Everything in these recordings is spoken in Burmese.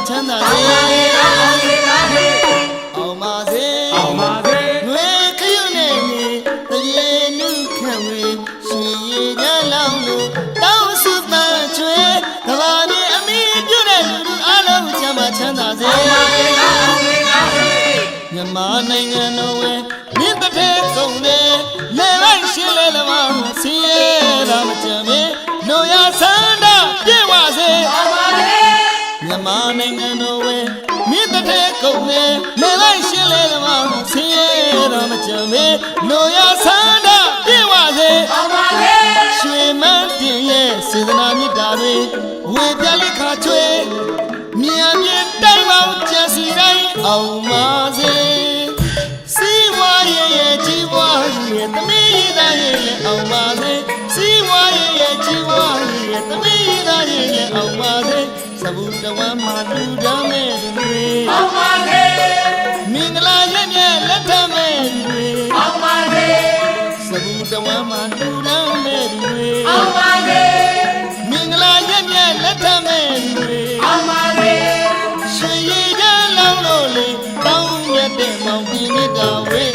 ချမ်းသာစေအောင်ပါစေငွေခရုနဲ့မြေတရေနုခံဝေရှင်ရည်ကြလောင်းလို့တောင်းစုပန်းချွေကဘာမြေအမိပြုတဲ့လူလူအလုံးချမ်းသာချမ်းသာစေမြန်မာနိုင်ငံတော်ဝဲမြင့်တဲ့ကုန်လေလေလိုက်ရှင်းလေလမဆင်းရဲတာမကြမ်းမေလိုရဆန္ဒပြည့်ဝစေမြန်မာနိုင်ငံတော်ဝဲမြင့်တဲ့ကုန်လေလေလိုက်ရှင်းလေလမဆင်းရဲတာမကြမ်းမေလိုရဆန္ဒပြည့်ဝစေရွှေမန်းတင်ရဲ့စေတနာမြတ်တာတွေဝေပြလိခါချွေမြန်မြင့်တိုင်းပေါင်းကြစီတိုင်းအောင်ပါစေစီဝါရဲ့ကြီးဝါရဲ့သမီးသားရဲ့အောင်ပါစေစီဝါရဲ့ကြီးဝါရဲ့သမီးသားရဲ့အောင်ပါစေစဘူတဝမ်းမှာလူတော်မဲ့တွေအောင်ပါစေမင်္ဂလာရဲ့လက်ထမဲ့တွေအောင်ပါစေစဘူတဝမ်းမှာလူတော်မဲ့တွေအောင်ပါစေမင်္ဂလာရဲ့လက်ထမဲ့တွေအောင်ပါစေရွှေရည်ကြလောင်းလို့လေတောင်းရတဲ့မောင်ပြင်းမြတ်တော်ဝေ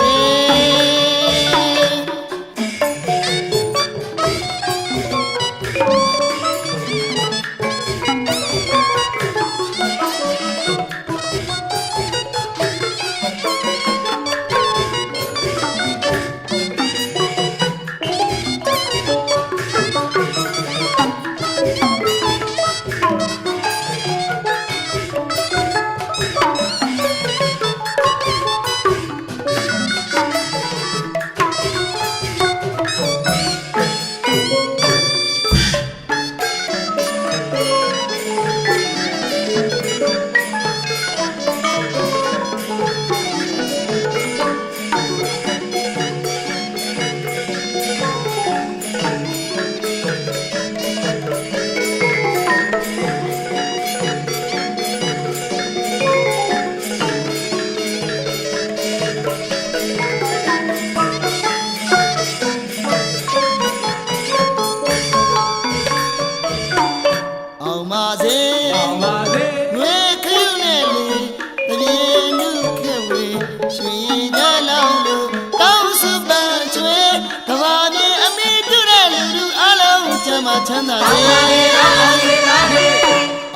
ချမ်းသာစေ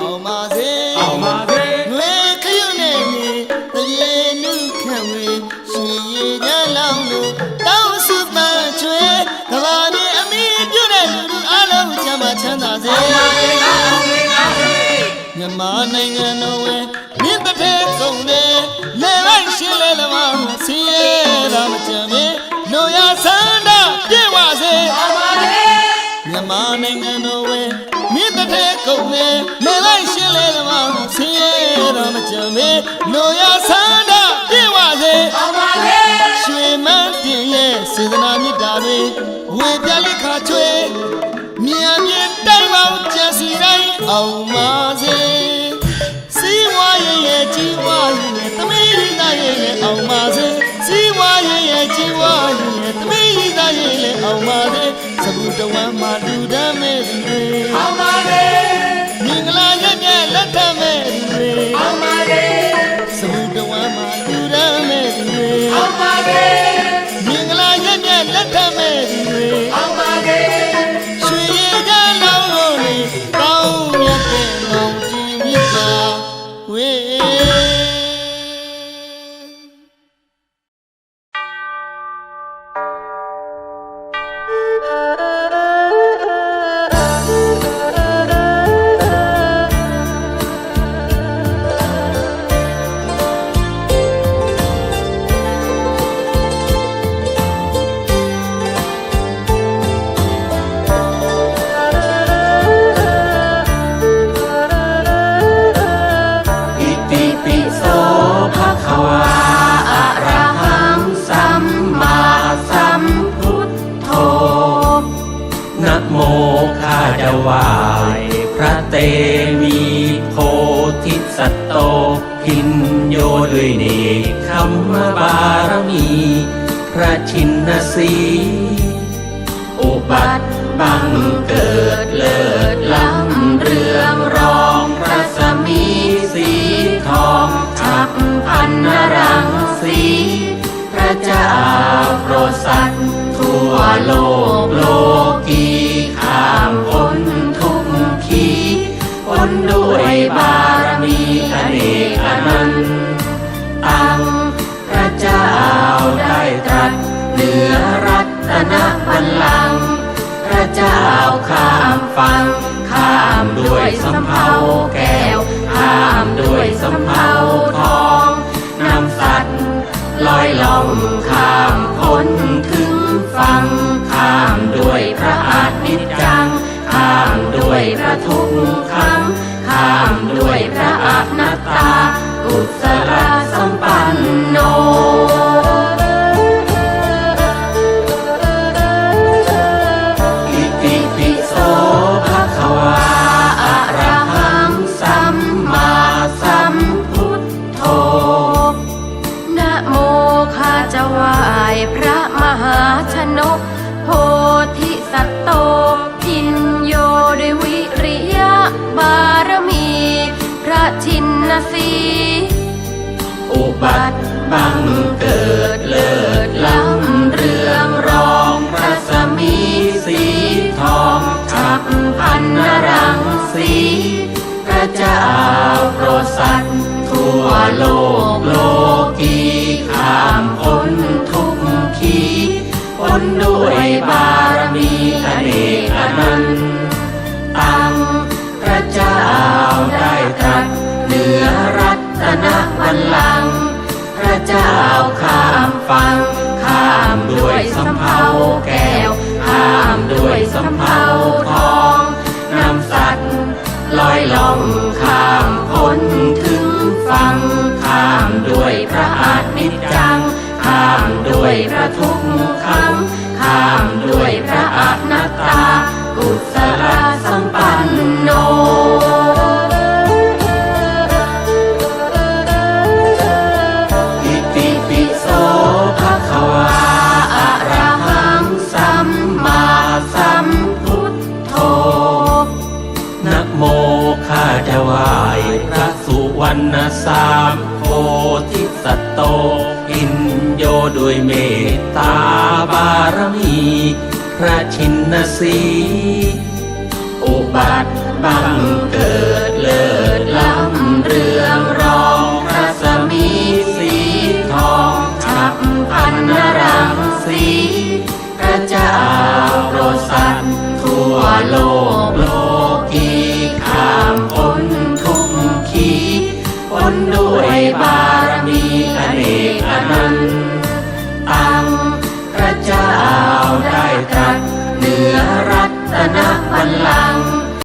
အောင်ပါစေငွေခရုနဲ့မြေတရေနုခံဝေရှင်ရည်ကြလောင်းလို့တောင်းစုပန်းချွေကဘာမြေအမိပြုတဲ့လူလူအလုံးချမ်းသာချမ်းသာစေမြန်မာနိုင်ငံတော်ဝဲမြင့်တဲ့ကုန်လေလေလိုက်ရှင်းလေလမဆင်းရဲတာမကြမ်းမေလိုရဆန္ဒပြည့်ဝစေမြန်မာနိုင်ငံတော်ဝဲမြင့်တဲ့ကုန်လေလေလိုက်ရှင်းလေလမဆင်းရဲတာမကြမ်းမေလိုရဆန္ဒပြည့်ဝစေရွှေမန်းတင်ရဲ့စေတနာမြတ်တာတွေဝေပြလိခါချွေမြန်မြင့်တိုင်းပေါင်းကြစီတိုင်းအောင်ပါစေစီဝါရဲ့ကြီးဝါရဲ့သမီးသားရဲ့အောင်ပါစေစီဝါရဲ့ကြီးဝါရဲ့သမီးသားရဲ့အောင်ပါစေစဘူတဝမ်းမှာလူတမ်းမဲ့တွေအောင်ပါစေမင်္ဂလာရဲ့လက်ထမဲ့တွေအောင်ပါစေစဘူတဝမ်းမှာလူတမ်းမဲ့တွေအောင်ပါစေမင်္ဂလာရဲ့လက်ထမဲ့တွေအောင်ပါစေရွှေရည်ကြလောင်းလို့လေကောင်းမြတ်တဲ့မောင်ကြီးမြတ်သာဝေ။ มีโพธิสัตโตพินโยด้วยเนกขัมมบารมี พระชินสีอุบัติบังเกิดเลิศล้ำเรืองรองพระสมีสีทองฉับพันนรังสีพระเจ้าโปรดสัตว์ทั่วโลกโลกีข้ามพ้นทุกขีพ้นด้วยบารมีอเนกอนันตังพระเจ้าได้ตรัสเหนือรัตนบัลลังก์พระเจ้าข้ามฟังข้ามด้วยสำเภาแก้วข้ามด้วยสำเภาทองนำสัตว์ลอยล่องข้ามพ้นถึงฝั่งข้ามด้วยพระอนิจจังข้ามด้วยพระทุกขังข้ามด้วยพระอนัตตากุศลสัมปันโนอิติปิโสภะคะวาอะระหังสัมมาสัมพุทโธนะโมข้าจะไหว้พระมหาชนกโพธิสัตโตพินโยด้วยวิริยะบารมี พระชินสีอุบัติบังเกิดเลิศล้ำเรืองรองพระสมีสีทองฉับพันนรังสีพระเจ้าโปรดสัตว์ทั่วโลกโลกีข้ามพ้นทุกขีพ้นด้วยบารมีอเนกอนันตังพระเจ้าได้ตรัสเหนือรัตนบัลลังก์พระเจ้าข้ามฟังข้ามด้วยสำเภาแก้วข้ามด้วยสำเภาทองนำสัตว์ลอยล่องข้ามพ้นถึงฝั่งข้ามด้วยพระอนิจจังข้ามด้วยพระทุกขังข้ามด้วยพระอนัตตากุศลสัมปันโนอิติปิโสภะคะวาอะระหังสัมมาสัมพุทโธนะโมข้าจะไหว้พระสุวรรณสามโพธิสัตโตอินโยด้วยเมตตาบารมี พระชินสีอุบัติบังเกิดเลิศล้ำเรืองรองพระสมีสีทองฉับพันนรังสีพระเจ้าโปรดสัตว์